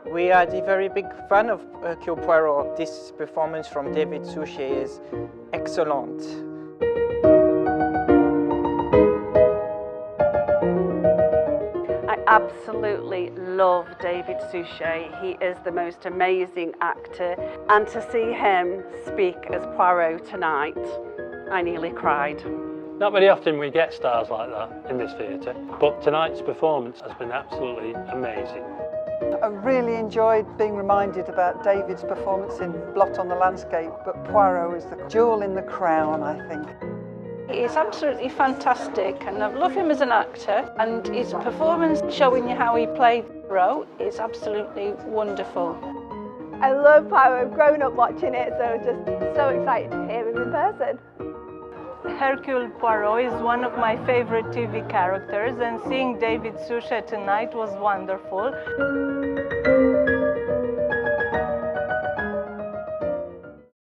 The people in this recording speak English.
We are a very big fan of Hercule Poirot. This performance from David Suchet is excellent. I absolutely love David Suchet. He is the most amazing actor, and to see him speak as Poirot tonight, I nearly cried. Not very often we get stars like that in this theatre, but tonight's performance has been absolutely amazing. I really enjoyed being reminded about David's performance in Blot on the Landscape, but Poirot is the jewel in the crown, I think. He's absolutely fantastic, and I love him as an actor, and his performance showing you how he played Poirot is absolutely wonderful. I love Poirot. I've grown up watching it, so just so excited to hear him in person. Hercule Poirot is one of my favorite TV characters, and seeing David Suchet tonight was wonderful.